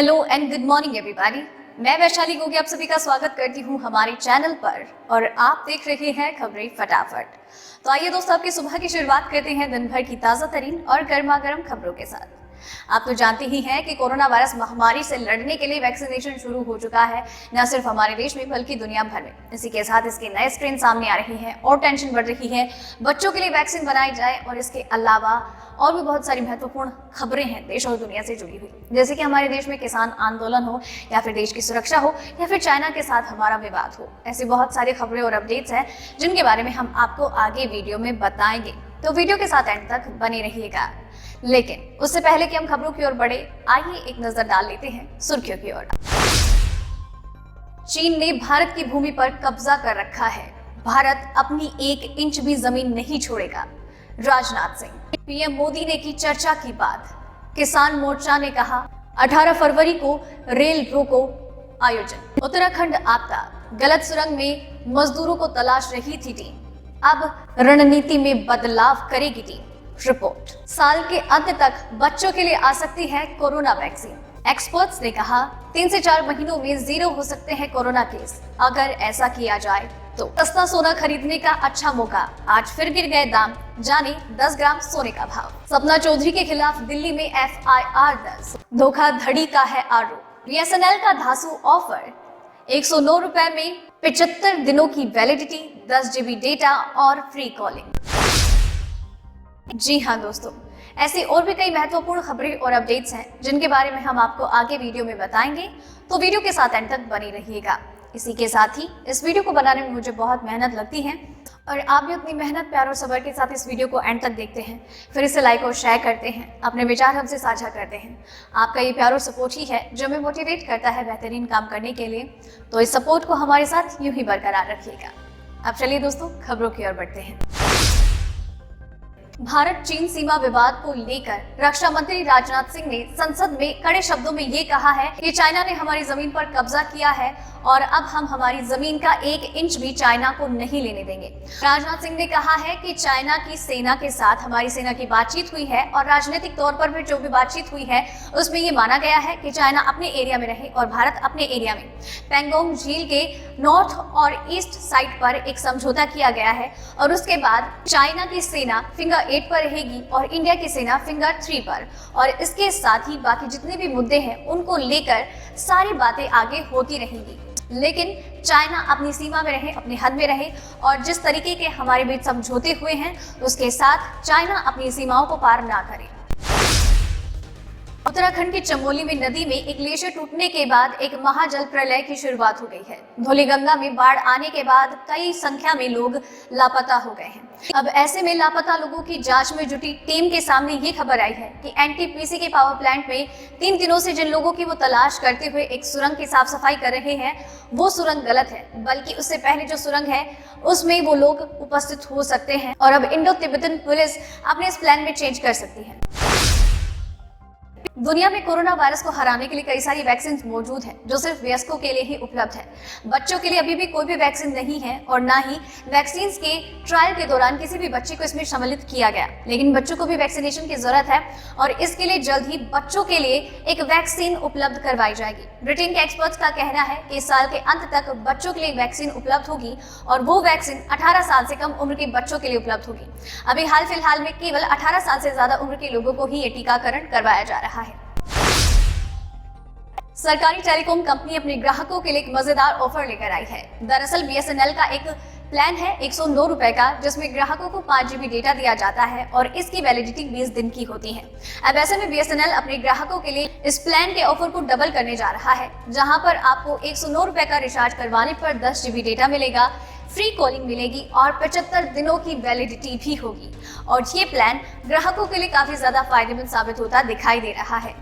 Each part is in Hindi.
Hello and good morning everybody. मैं वैशाली गोगी आप सभी का स्वागत करती हूँ हमारे चैनल पर और आप देख रहे हैं खबरें फटाफट। तो आइए दोस्तों, आपकी सुबह की शुरुआत करते हैं दिन भर की ताज़ा तरीन और गर्मा गर्म खबरों के साथ। आप तो जानते ही हैं कि कोरोना वायरस महामारी से लड़ने के लिए वैक्सीनेशन शुरू हो चुका है, न सिर्फ हमारे देश में बल्कि दुनिया भर में। इसी के साथ इसके नए स्ट्रेन सामने आ रहे हैं और टेंशन बढ़ रही है। बच्चों के लिए वैक्सीन बनाई जाए और इसके अलावा और भी बहुत सारी महत्वपूर्ण खबरें हैं देश और दुनिया से जुड़ी हुई, जैसे कि हमारे देश में किसान आंदोलन हो या फिर देश की सुरक्षा हो या फिर चाइना के साथ हमारा विवाद हो। ऐसी बहुत सारी खबरें और अपडेट्स हैं जिनके बारे में हम आपको आगे वीडियो में बताएंगे, तो वीडियो के साथ एंड तक बने रहिएगा। लेकिन उससे पहले कि हम खबरों की ओर बढ़े, आइए एक नजर डाल लेते हैं सुर्खियों की ओर। चीन ने भारत की भूमि पर कब्जा कर रखा है, भारत अपनी 1 इंच भी जमीन नहीं छोड़ेगा। राजनाथ सिंह। पीएम मोदी ने की चर्चा की बात। किसान मोर्चा ने कहा 18 फरवरी को रेल रोको आयोजन। उत्तराखंड आपदा, गलत सुरंग में मजदूरों को तलाश रही थी टीम, अब रणनीति में बदलाव करेगी टीम। रिपोर्ट। साल के अंत तक बच्चों के लिए आ सकती है कोरोना वैक्सीन। एक्सपर्ट्स ने कहा 3 से 4 महीनों में 0 हो सकते हैं कोरोना केस। अगर ऐसा किया जाए तो सस्ता सोना खरीदने का अच्छा मौका। आज फिर गिर गए दाम, जाने 10 ग्राम सोने का भाव। सपना चौधरी के खिलाफ दिल्ली में FIR दर्ज। धोखाधड़ी का है आरोप। BSNL का धांसू ऑफर, 109 रुपए में 75 दिनों की वैलिडिटी, 10 GB डेटा और फ्री कॉलिंग। जी हाँ दोस्तों, ऐसी और भी कई महत्वपूर्ण खबरें और अपडेट्स हैं जिनके बारे में हम आपको आगे वीडियो में बताएंगे, तो वीडियो के साथ एंड तक बनी रहिएगा। इसी के साथ ही इस वीडियो को बनाने में मुझे बहुत मेहनत लगती है और आप भी अपनी मेहनत, प्यार और सब्र के साथ इस वीडियो को एंड तक देखते हैं, फिर इसे लाइक और शेयर करते हैं, अपने विचार हमसे साझा करते हैं। आपका ये प्यार और सपोर्ट ही है जो हमें मोटिवेट करता है बेहतरीन काम करने के लिए, तो इस सपोर्ट को हमारे साथ यूं ही बरकरार रखिएगा। अब चलिए दोस्तों, खबरों की ओर बढ़ते हैं। भारत चीन सीमा विवाद को लेकर रक्षा मंत्री राजनाथ सिंह ने संसद में कड़े शब्दों में ये कहा है कि चाइना ने हमारी जमीन पर कब्जा किया है और अब हम हमारी जमीन का 1 इंच भी चाइना को नहीं लेने देंगे। राजनाथ सिंह ने कहा है कि चाइना की सेना के साथ हमारी सेना की बातचीत हुई है और राजनीतिक तौर पर भी जो भी बातचीत हुई है उसमें ये माना गया है कि चाइना अपने एरिया में रहे और भारत अपने एरिया में। पैंगोंग झील के नॉर्थ और ईस्ट साइड पर एक समझौता किया गया है और उसके बाद चाइना की सेना फिंगर 8 पर रहेगी और इंडिया की सेना फिंगर 3 पर, और इसके साथ ही बाकी जितने भी मुद्दे हैं उनको लेकर सारी बातें आगे होती रहेंगी। लेकिन चाइना अपनी सीमा में रहे, अपनी हद में रहे और जिस तरीके के हमारे बीच समझौते हुए हैं उसके साथ चाइना अपनी सीमाओं को पार ना करे। उत्तराखंड के चमोली में नदी में एक ग्लेशियर टूटने के बाद एक महाजल प्रलय की शुरुआत हो गई है। धौलीगंगा में बाढ़ आने के बाद कई संख्या में लोग लापता हो गए हैं। अब ऐसे में लापता लोगों की जांच में जुटी टीम के सामने ये खबर आई है कि NTPC के पावर प्लांट में 3 दिनों से जिन लोगों की वो तलाश करते हुए एक सुरंग की साफ सफाई कर रहे हैं, वो सुरंग गलत है, बल्कि उससे पहले जो सुरंग है उसमें वो लोग उपस्थित हो सकते हैं और अब इंडो तिब्बतन पुलिस अपने इस प्लान में चेंज कर सकती है। दुनिया में कोरोना वायरस को हराने के लिए कई सारी वैक्सीन मौजूद हैं जो सिर्फ वयस्कों के लिए ही उपलब्ध है। बच्चों के लिए अभी भी कोई भी वैक्सीन नहीं है और ना ही वैक्सीन के ट्रायल के दौरान किसी भी बच्चे को इसमें सम्मिलित किया गया, लेकिन बच्चों को भी वैक्सीनेशन की जरूरत है और इसके लिए जल्द ही बच्चों के लिए एक वैक्सीन उपलब्ध करवाई जाएगी। ब्रिटेन के एक्सपर्ट्स का कहना है कि इस साल के अंत तक बच्चों के लिए वैक्सीन उपलब्ध होगी और वो वैक्सीन 18 साल से कम उम्र के बच्चों के लिए उपलब्ध होगी। अभी हाल फिलहाल में केवल 18 साल से ज्यादा उम्र के लोगों को ही ये टीकाकरण करवाया जा रहा है। सरकारी टेलीकॉम कंपनी अपने ग्राहकों के लिए एक मजेदार ऑफर लेकर आई है। दरअसल BSNL का एक प्लान है 109 रुपए का, जिसमें ग्राहकों को 5 GB डेटा दिया जाता है और इसकी वैलिडिटी 20 दिन की होती है। अब ऐसे में BSNL अपने ग्राहकों के लिए इस प्लान के ऑफर को डबल करने जा रहा है, जहां पर आपको 109 रुपए का रिचार्ज करवाने पर 10 GB डेटा मिलेगा, फ्री कॉलिंग मिलेगी और 75 दिनों की वैलिडिटी भी होगी। और ये प्लान ग्राहकों के लिए काफी ज्यादा फायदेमंद साबित होता दिखाई दे रहा है।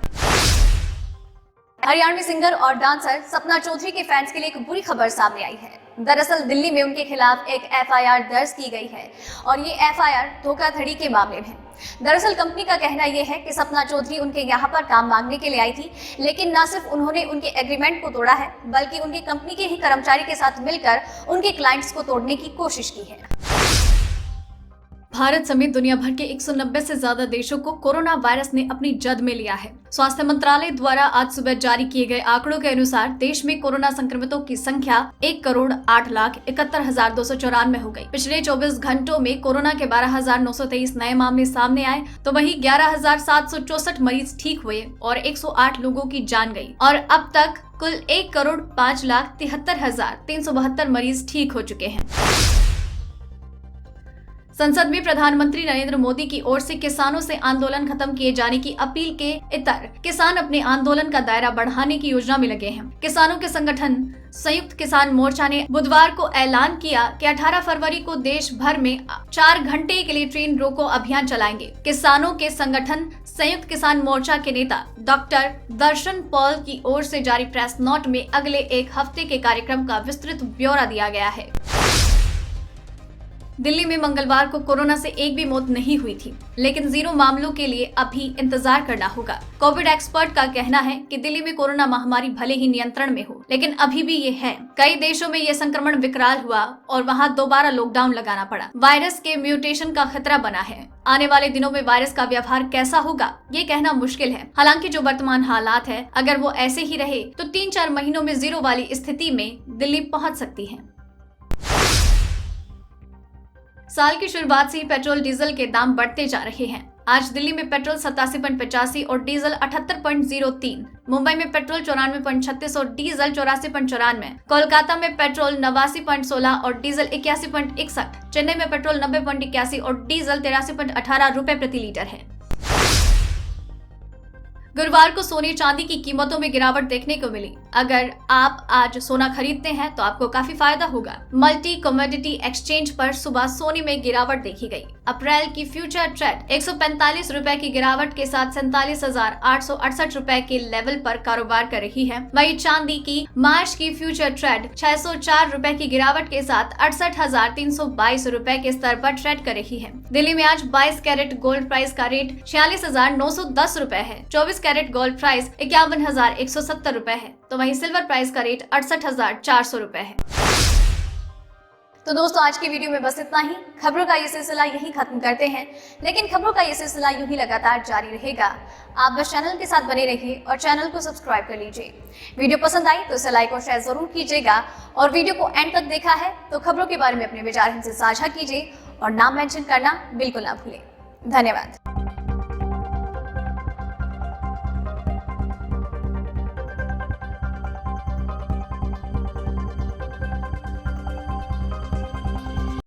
हरियाणवी सिंगर और डांसर सपना चौधरी के फैंस के लिए एक बुरी खबर सामने आई है। दरअसल दिल्ली में उनके खिलाफ एक FIR दर्ज की गई है और ये FIR धोखाधड़ी के मामले में है। दरअसल कंपनी का कहना यह है कि सपना चौधरी उनके यहाँ पर काम मांगने के लिए आई थी, लेकिन न सिर्फ उन्होंने उनके एग्रीमेंट को तोड़ा है, बल्कि उनकी कंपनी के ही कर्मचारी के साथ मिलकर उनके क्लाइंट्स को तोड़ने की कोशिश की है। भारत समेत दुनिया भर के 190 से ज्यादा देशों को कोरोना वायरस ने अपनी जद में लिया है। स्वास्थ्य मंत्रालय द्वारा आज सुबह जारी किए गए आंकड़ों के अनुसार देश में कोरोना संक्रमितों की संख्या 1,08,71,294 हो गई। पिछले 24 घंटों में कोरोना के 12,923 नए मामले सामने आए, तो वहीं 11,764 मरीज ठीक हुए और 108 लोगों की जान गई और अब तक कुल 1,05,73,372 मरीज ठीक हो चुके हैं। संसद में प्रधानमंत्री नरेंद्र मोदी की ओर से किसानों से आंदोलन खत्म किए जाने की अपील के इतर किसान अपने आंदोलन का दायरा बढ़ाने की योजना में लगे हैं। किसानों के संगठन संयुक्त किसान मोर्चा ने बुधवार को ऐलान किया कि 18 फरवरी को देश भर में 4 घंटे के लिए ट्रेन रोको अभियान चलाएंगे। किसानों के संगठन संयुक्त किसान मोर्चा के नेता डॉक्टर दर्शन पॉल की ओर से जारी प्रेस नोट में अगले एक हफ्ते के कार्यक्रम का विस्तृत ब्यौरा दिया गया है। दिल्ली में मंगलवार को कोरोना से एक भी मौत नहीं हुई थी, लेकिन 0 मामलों के लिए अभी इंतजार करना होगा। कोविड एक्सपर्ट का कहना है कि दिल्ली में कोरोना महामारी भले ही नियंत्रण में हो, लेकिन अभी भी ये है। कई देशों में ये संक्रमण विकराल हुआ और वहां दोबारा लॉकडाउन लगाना पड़ा। वायरस के म्यूटेशन का खतरा बना है। आने वाले दिनों में वायरस का व्यवहार कैसा होगा, ये कहना मुश्किल है। हालांकि जो वर्तमान हालात है, अगर वो ऐसे ही रहे तो 3-4 महीनों में 0 वाली स्थिति में दिल्ली पहुंच सकती है। साल की शुरुआत से ही पेट्रोल डीजल के दाम बढ़ते जा रहे हैं। आज दिल्ली में पेट्रोल 87.85 और डीजल 78.03, मुंबई में पेट्रोल 94.36 और डीजल 84.94, कोलकाता में पेट्रोल 89.16 और डीजल 81.61, चेन्नई में पेट्रोल 90.81 और डीजल 83.18 रुपए प्रति लीटर है। गुरुवार को सोने चांदी की कीमतों में गिरावट देखने को मिली। अगर आप आज सोना खरीदते हैं तो आपको काफी फायदा होगा। मल्टी कमोडिटी एक्सचेंज पर सुबह सोने में गिरावट देखी गई। अप्रैल की फ्यूचर ट्रेड 145 रुपए की गिरावट के साथ 47,868 रुपए के लेवल पर कारोबार कर रही है। वहीं चांदी की मार्च की फ्यूचर ट्रेड 604 रुपए की गिरावट के साथ 68,322 रुपए के स्तर पर ट्रेड कर रही है। दिल्ली में आज 22 कैरेट गोल्ड प्राइस का रेट 46,910 रुपए है। 24 कैरेट गोल्ड प्राइस 51,170 रुपए है, तो वहीं सिल्वर प्राइस का रेट 68,400 रुपए है। तो दोस्तों, आज की वीडियो में बस इतना ही। खबरों का ये सिलसिला यही खत्म करते हैं, लेकिन खबरों का ये सिलसिला यूं ही लगातार जारी रहेगा। आप बस चैनल के साथ बने रहिए और चैनल को सब्सक्राइब कर लीजिए। वीडियो पसंद आई तो इसे लाइक और शेयर जरूर कीजिएगा, और वीडियो को एंड तक देखा है तो खबरों के बारे में अपने विचार हमसे साझा कीजिए और नाम मेंशन करना बिल्कुल ना भूलें। धन्यवाद।